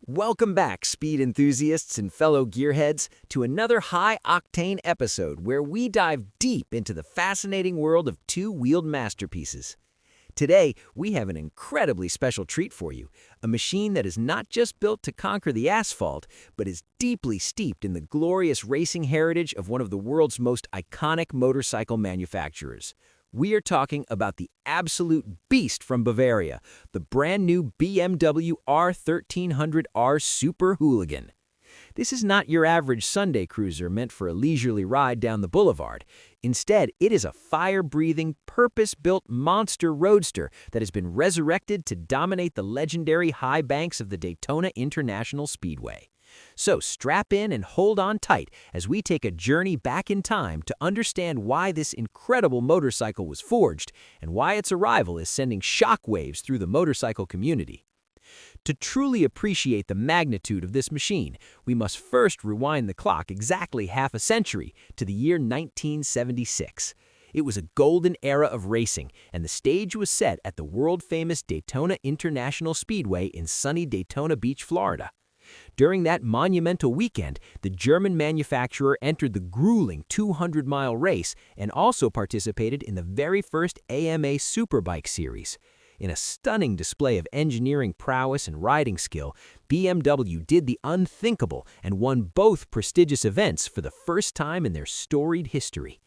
Welcome back, speed enthusiasts and fellow gearheads, to another high-octane episode where we dive deep into the fascinating world of two-wheeled masterpieces. Today, we have an incredibly special treat for you, a machine that is not just built to conquer the asphalt, but is deeply steeped in the glorious racing heritage of one of the world's most iconic motorcycle manufacturers. We are talking about the absolute beast from Bavaria, the brand new BMW R 1300 R Superhooligan. This is not your average Sunday cruiser meant for a leisurely ride down the boulevard. Instead, it is a fire-breathing, purpose-built monster roadster that has been resurrected to dominate the legendary high banks of the Daytona International Speedway. So strap in and hold on tight as we take a journey back in time to understand why this incredible motorcycle was forged and why its arrival is sending shockwaves through the motorcycle community. To truly appreciate the magnitude of this machine, we must first rewind the clock exactly half a century to the year 1976. It was a golden era of racing, and the stage was set at the world-famous Daytona International Speedway in sunny Daytona Beach, Florida. During that monumental weekend, the German manufacturer entered the grueling 200-mile race and also participated in the very first AMA Superbike series. In a stunning display of engineering prowess and riding skill, BMW did the unthinkable and won both prestigious events for the first time in their storied history.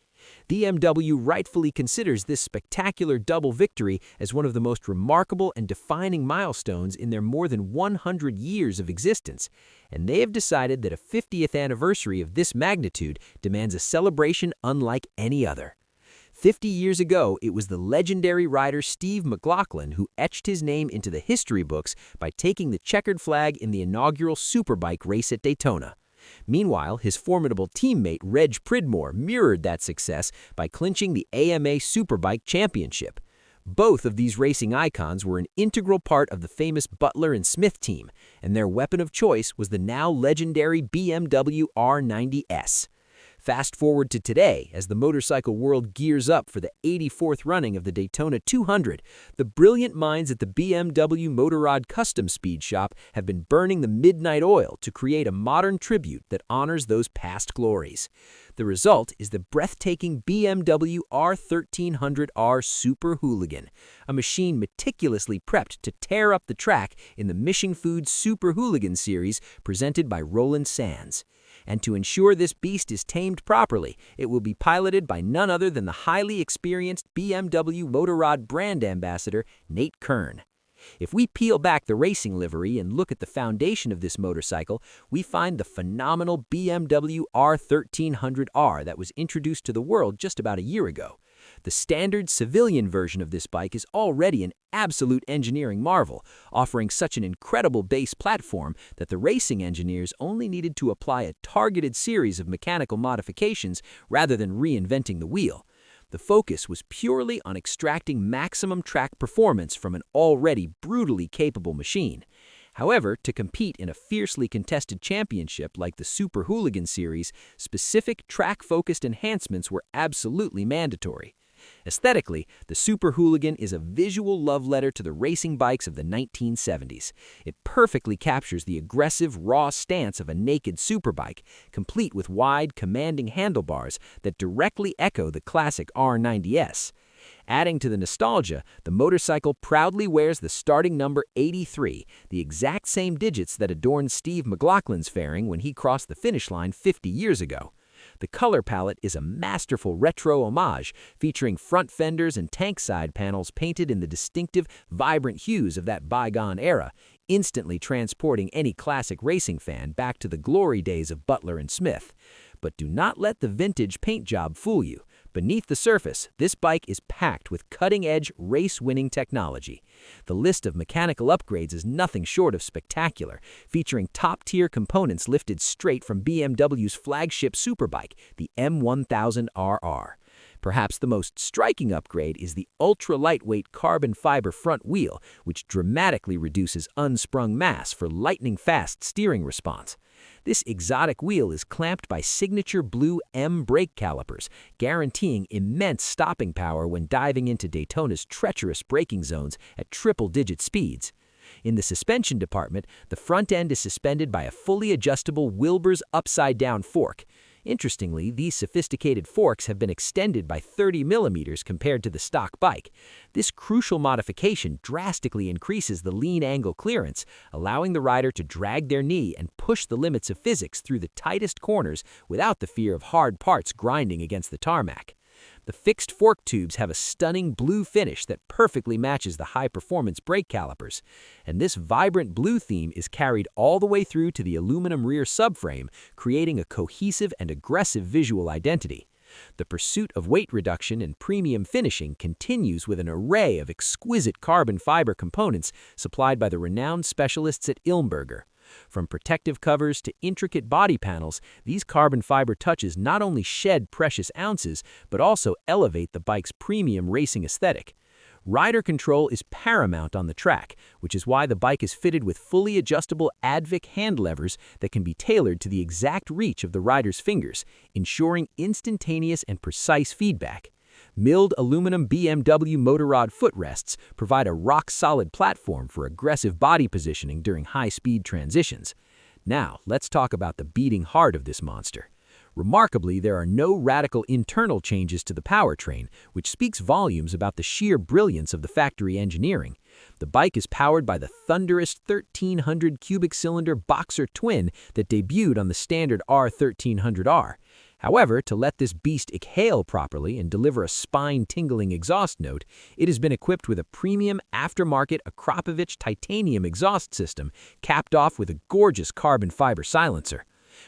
BMW rightfully considers this spectacular double victory as one of the most remarkable and defining milestones in their more than 100 years of existence, and they have decided that a 50th anniversary of this magnitude demands a celebration unlike any other. 50 years ago, it was the legendary rider Steve McLaughlin who etched his name into the history books by taking the checkered flag in the inaugural Superbike race at Daytona. Meanwhile, his formidable teammate Reg Pridmore mirrored that success by clinching the AMA Superbike Championship. Both of these racing icons were an integral part of the famous Butler and Smith team, and their weapon of choice was the now legendary BMW R90S. Fast forward to today, as the motorcycle world gears up for the 84th running of the Daytona 200, the brilliant minds at the BMW Motorrad Custom Speed Shop have been burning the midnight oil to create a modern tribute that honors those past glories. The result is the breathtaking BMW R 1300 R Superhooligan, a machine meticulously prepped to tear up the track in the Mission Foods Superhooligan series presented by Roland Sands. And to ensure this beast is tamed properly, it will be piloted by none other than the highly experienced BMW Motorrad brand ambassador, Nate Kern. If we peel back the racing livery and look at the foundation of this motorcycle, we find the phenomenal BMW R 1300R that was introduced to the world just about a year ago. The standard civilian version of this bike is already an absolute engineering marvel, offering such an incredible base platform that the racing engineers only needed to apply a targeted series of mechanical modifications rather than reinventing the wheel. The focus was purely on extracting maximum track performance from an already brutally capable machine. However, to compete in a fiercely contested championship like the Superhooligan series, specific track-focused enhancements were absolutely mandatory. Aesthetically, the Superhooligan is a visual love letter to the racing bikes of the 1970s. It perfectly captures the aggressive, raw stance of a naked superbike, complete with wide, commanding handlebars that directly echo the classic R90S. Adding to the nostalgia, the motorcycle proudly wears the starting number 83, the exact same digits that adorned Steve McLaughlin's fairing when he crossed the finish line 50 years ago. The color palette is a masterful retro homage, featuring front fenders and tank side panels painted in the distinctive, vibrant hues of that bygone era, instantly transporting any classic racing fan back to the glory days of Butler and Smith. But do not let the vintage paint job fool you. Beneath the surface, this bike is packed with cutting-edge, race-winning technology. The list of mechanical upgrades is nothing short of spectacular, featuring top-tier components lifted straight from BMW's flagship superbike, the M1000RR. Perhaps the most striking upgrade is the ultra-lightweight carbon fiber front wheel, which dramatically reduces unsprung mass for lightning-fast steering response. This exotic wheel is clamped by signature blue M brake calipers, guaranteeing immense stopping power when diving into Daytona's treacherous braking zones at triple-digit speeds. In the suspension department, the front end is suspended by a fully adjustable Wilbur's upside-down fork. Interestingly, these sophisticated forks have been extended by 30 millimeters compared to the stock bike. This crucial modification drastically increases the lean angle clearance, allowing the rider to drag their knee and push the limits of physics through the tightest corners without the fear of hard parts grinding against the tarmac. The fixed fork tubes have a stunning blue finish that perfectly matches the high-performance brake calipers, and this vibrant blue theme is carried all the way through to the aluminum rear subframe, creating a cohesive and aggressive visual identity. The pursuit of weight reduction and premium finishing continues with an array of exquisite carbon fiber components supplied by the renowned specialists at Ilmberger. From protective covers to intricate body panels, these carbon fiber touches not only shed precious ounces, but also elevate the bike's premium racing aesthetic. Rider control is paramount on the track, which is why the bike is fitted with fully adjustable Advic hand levers that can be tailored to the exact reach of the rider's fingers, ensuring instantaneous and precise feedback. Milled aluminum BMW motorrod footrests provide a rock-solid platform for aggressive body positioning during high-speed transitions. Now, let's talk about the beating heart of this monster. Remarkably, there are no radical internal changes to the powertrain, which speaks volumes about the sheer brilliance of the factory engineering. The bike is powered by the thunderous 1,300 cubic cylinder Boxer twin that debuted on the standard R1300R. However, to let this beast exhale properly and deliver a spine-tingling exhaust note, it has been equipped with a premium aftermarket Akrapovic titanium exhaust system, capped off with a gorgeous carbon fiber silencer.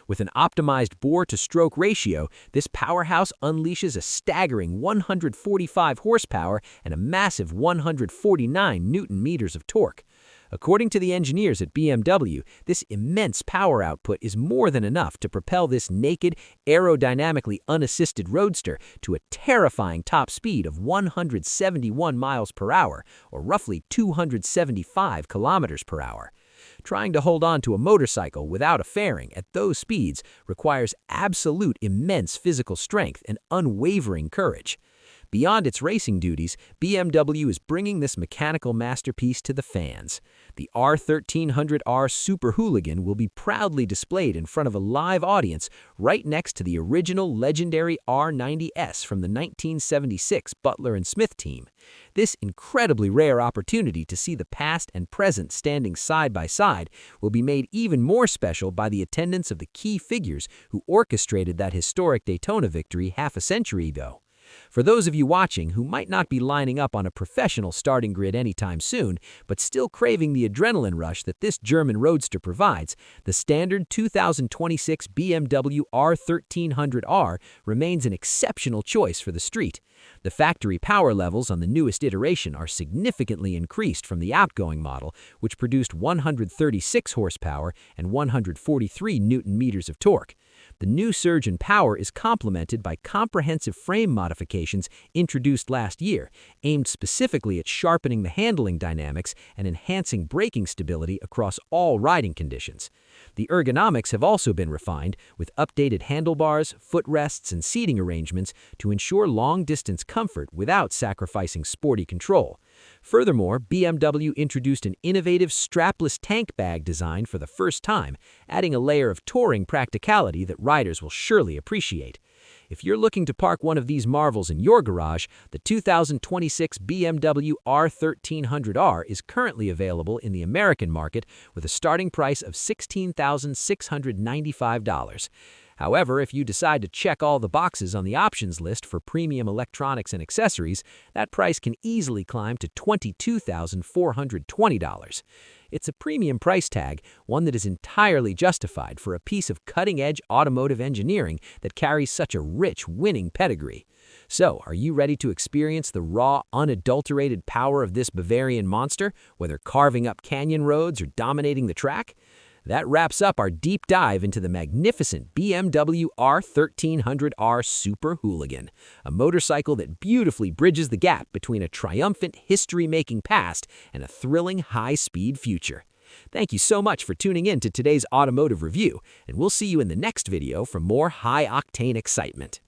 With an optimized bore-to-stroke ratio, this powerhouse unleashes a staggering 145 horsepower and a massive 149 newton-meters of torque. According to the engineers at BMW, this immense power output is more than enough to propel this naked, aerodynamically unassisted roadster to a terrifying top speed of 171 miles per hour, or roughly 275 kilometers per hour. Trying to hold on to a motorcycle without a fairing at those speeds requires absolute immense physical strength and unwavering courage. Beyond its racing duties, BMW is bringing this mechanical masterpiece to the fans. The R1300R Superhooligan will be proudly displayed in front of a live audience right next to the original legendary R90S from the 1976 Butler and Smith team. This incredibly rare opportunity to see the past and present standing side by side will be made even more special by the attendance of the key figures who orchestrated that historic Daytona victory half a century ago. For those of you watching who might not be lining up on a professional starting grid anytime soon, but still craving the adrenaline rush that this German roadster provides, the standard 2026 BMW R1300R remains an exceptional choice for the street. The factory power levels on the newest iteration are significantly increased from the outgoing model, which produced 136 horsepower and 143 newton-meters of torque. The new surge in power is complemented by comprehensive frame modifications introduced last year, aimed specifically at sharpening the handling dynamics and enhancing braking stability across all riding conditions. The ergonomics have also been refined, with updated handlebars, footrests, and seating arrangements to ensure long-distance comfort without sacrificing sporty control. Furthermore, BMW introduced an innovative strapless tank bag design for the first time, adding a layer of touring practicality that riders will surely appreciate. If you're looking to park one of these marvels in your garage, the 2026 BMW R1300R is currently available in the American market with a starting price of $16,695. However, if you decide to check all the boxes on the options list for premium electronics and accessories, that price can easily climb to $22,420. It's a premium price tag, one that is entirely justified for a piece of cutting-edge automotive engineering that carries such a rich, winning pedigree. So, are you ready to experience the raw, unadulterated power of this Bavarian monster, whether carving up canyon roads or dominating the track? That wraps up our deep dive into the magnificent BMW R1300R Superhooligan, a motorcycle that beautifully bridges the gap between a triumphant history-making past and a thrilling high-speed future. Thank you so much for tuning in to today's automotive review, and we'll see you in the next video for more high-octane excitement.